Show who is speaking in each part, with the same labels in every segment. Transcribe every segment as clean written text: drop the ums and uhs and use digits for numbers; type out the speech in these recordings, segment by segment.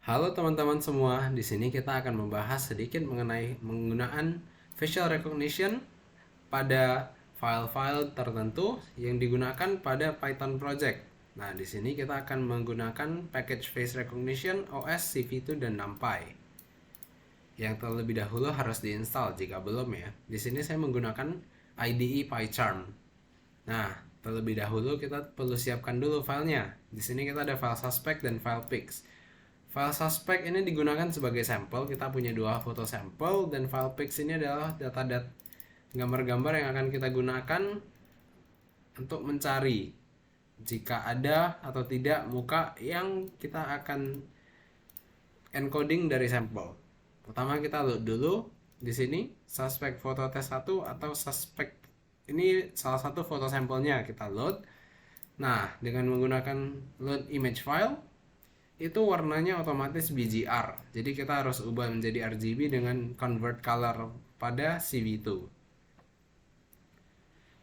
Speaker 1: Halo teman-teman semua, di sini kita akan membahas sedikit mengenai penggunaan facial recognition pada file-file tertentu yang digunakan pada Python project. Nah, di sini kita akan menggunakan package face recognition OS CV2 dan NumPy. Yang terlebih dahulu harus diinstal jika belum ya. Di sini saya menggunakan IDE PyCharm. Nah, terlebih dahulu kita perlu siapkan dulu filenya. Di sini kita ada file suspect dan file pics. File suspect ini digunakan sebagai sampel. Kita punya dua foto sampel, dan file pics ini adalah data gambar-gambar yang akan kita gunakan untuk mencari jika ada atau tidak muka yang kita akan encoding dari sampel. Pertama kita load dulu di sini suspect foto test 1 atau suspect ini salah satu foto sampelnya kita load. Nah, dengan menggunakan load image file itu warnanya otomatis BGR. Jadi kita harus ubah menjadi RGB dengan convert color pada CV2.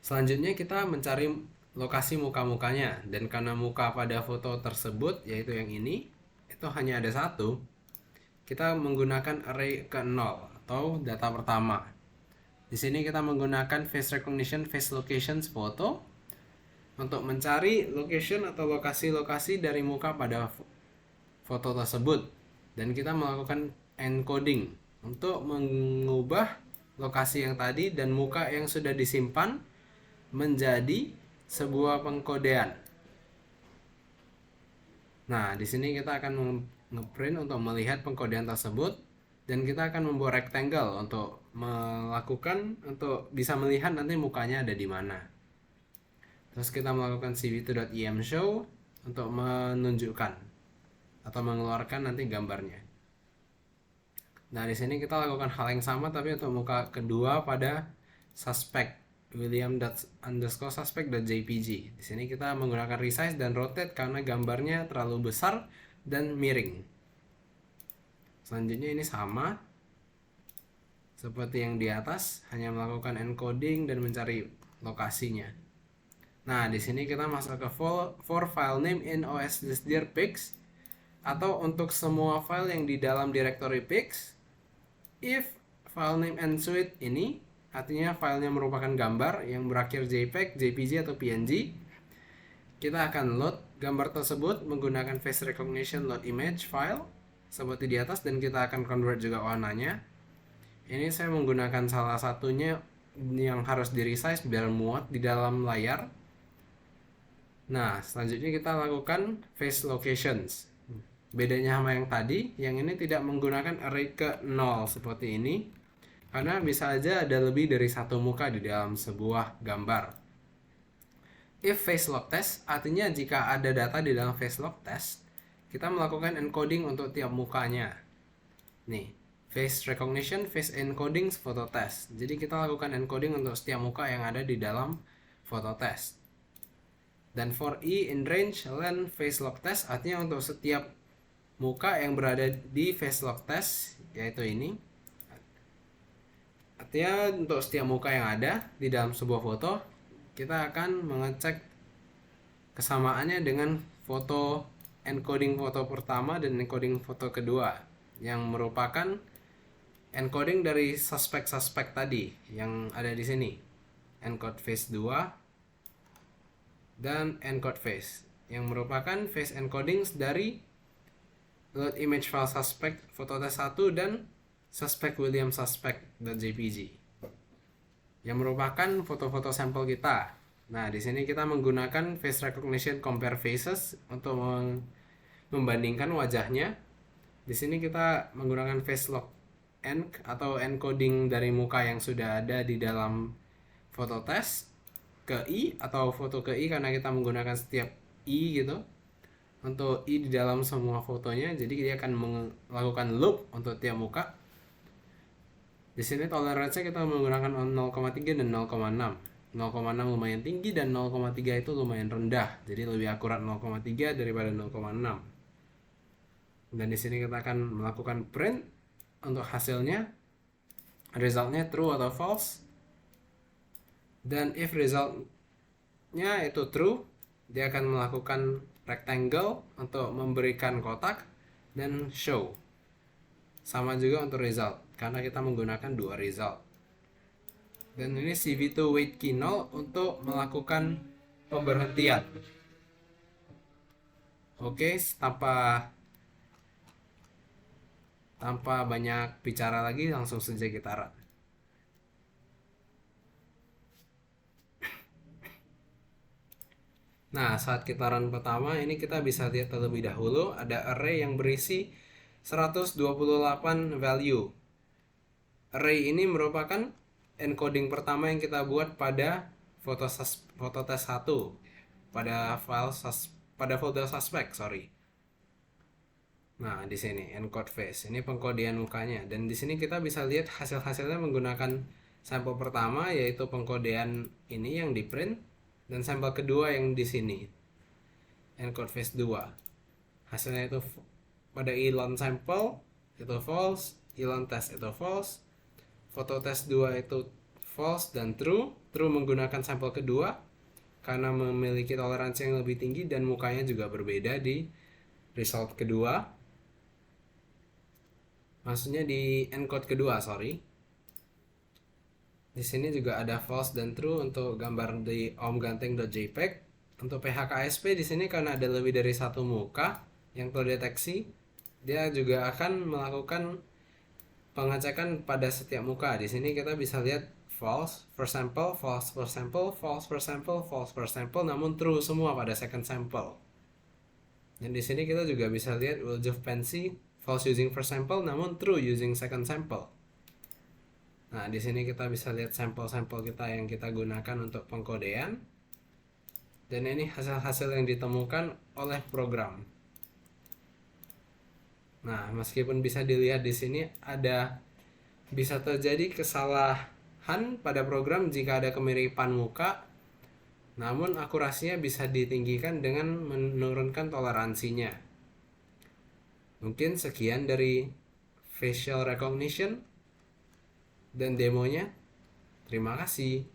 Speaker 1: Selanjutnya kita mencari lokasi muka-mukanya, dan karena muka pada foto tersebut yaitu yang ini itu hanya ada satu, kita menggunakan array ke-0 atau data pertama. Di sini kita menggunakan face recognition face locations photo untuk mencari location atau lokasi-lokasi dari muka pada foto tersebut, dan kita melakukan encoding untuk mengubah lokasi yang tadi dan muka yang sudah disimpan menjadi sebuah pengkodean. Nah, di sini kita akan ngeprint untuk melihat pengkodean tersebut, dan kita akan membuat rectangle untuk bisa melihat nanti mukanya ada di mana. Terus kita melakukan cv2.emShow untuk menunjukkan atau mengeluarkan nanti gambarnya. Nah, di sini kita lakukan hal yang sama tapi untuk muka kedua pada suspect william_suspect.jpg. Di sini kita menggunakan resize dan rotate karena gambarnya terlalu besar dan miring. Selanjutnya ini sama seperti yang di atas, hanya melakukan encoding dan mencari lokasinya. Nah, di sini kita masuk ke for file name in OS dir pics, atau untuk semua file yang di dalam directory pics. If file name and suite ini artinya filenya merupakan gambar yang berakhir JPEG, JPG atau PNG, kita akan load gambar tersebut menggunakan face recognition load image file seperti di atas, dan kita akan convert juga warnanya. Ini saya menggunakan salah satunya yang harus di resize biar muat di dalam layar. Nah, selanjutnya kita lakukan face locations. Bedanya sama yang tadi, yang ini tidak menggunakan array ke-0 seperti ini, karena bisa aja ada lebih dari satu muka di dalam sebuah gambar. If face lock test, artinya jika ada data di dalam face lock test, kita melakukan encoding untuk tiap mukanya. Nih, face recognition, face encoding, photo test. Jadi kita lakukan encoding untuk setiap muka yang ada di dalam photo test. Dan for E in range len face lock test, artinya untuk setiap muka yang berada di face lock test, yaitu ini. Artinya untuk setiap muka yang ada di dalam sebuah foto, kita akan mengecek kesamaannya dengan foto encoding foto pertama dan encoding foto kedua, yang merupakan encoding dari suspek tadi yang ada di sini. Encode face 2 dan encode face, yang merupakan face encodings dari load image file suspect foto test 1 dan suspect william suspect.jpg, yang merupakan foto-foto sampel kita. Nah, di sini kita menggunakan face recognition compare faces untuk membandingkan wajahnya. Di sini kita menggunakan face lock enc atau encoding dari muka yang sudah ada di dalam foto test ke I atau foto ke I, karena kita menggunakan setiap I gitu untuk I di dalam semua fotonya. Jadi dia akan melakukan loop untuk tiap muka. Di sini toleransinya kita menggunakan 0,3 dan 0,6. 0,6 lumayan tinggi dan 0,3 itu lumayan rendah. Jadi lebih akurat 0,3 daripada 0,6. Dan di sini kita akan melakukan print untuk hasilnya. Resultnya true atau false. Dan if resultnya itu true, dia akan melakukan rectangle untuk memberikan kotak. dan show. Sama juga untuk result, karena kita menggunakan dua result. Dan ini CV2 wait key 0 untuk melakukan pemberhentian. Oke, tanpa banyak bicara lagi, langsung saja kita run. Nah, saat kita run pertama, ini kita bisa lihat terlebih dahulu ada array yang berisi 128 value. Array ini merupakan encoding pertama yang kita buat pada Phototest 1 pada folder suspek, sorry. Nah, di sini encode face, ini pengkodean mukanya, dan di sini kita bisa lihat hasil-hasilnya menggunakan sampel pertama yaitu pengkodean ini yang di print, dan sampel kedua yang di sini encode face 2. Hasilnya itu pada Elon sample itu false, Elon test itu false, Phototest 2 itu false dan true. True menggunakan sampel kedua karena memiliki toleransi yang lebih tinggi dan mukanya juga berbeda di result kedua. Maksudnya di encode kedua, sorry. Di sini juga ada false dan true untuk gambar di omganteng.jpg. Untuk PHKSP di sini karena ada lebih dari satu muka yang terdeteksi, dia juga akan melakukan pengecekan pada setiap muka. Di sini kita bisa lihat false per sample, false per sample, false per sample, false per sample, namun true semua pada second sample. Dan di sini kita juga bisa lihat Wiljof Fancy false using first sample namun true using second sample. Nah, di sini kita bisa lihat sampel-sampel kita yang kita gunakan untuk pengkodean. Dan ini hasil-hasil yang ditemukan oleh program. Nah, meskipun bisa dilihat di sini bisa terjadi kesalahan pada program jika ada kemiripan muka, namun akurasinya bisa ditinggikan dengan menurunkan toleransinya. Mungkin sekian dari facial recognition dan demonya. Terima kasih.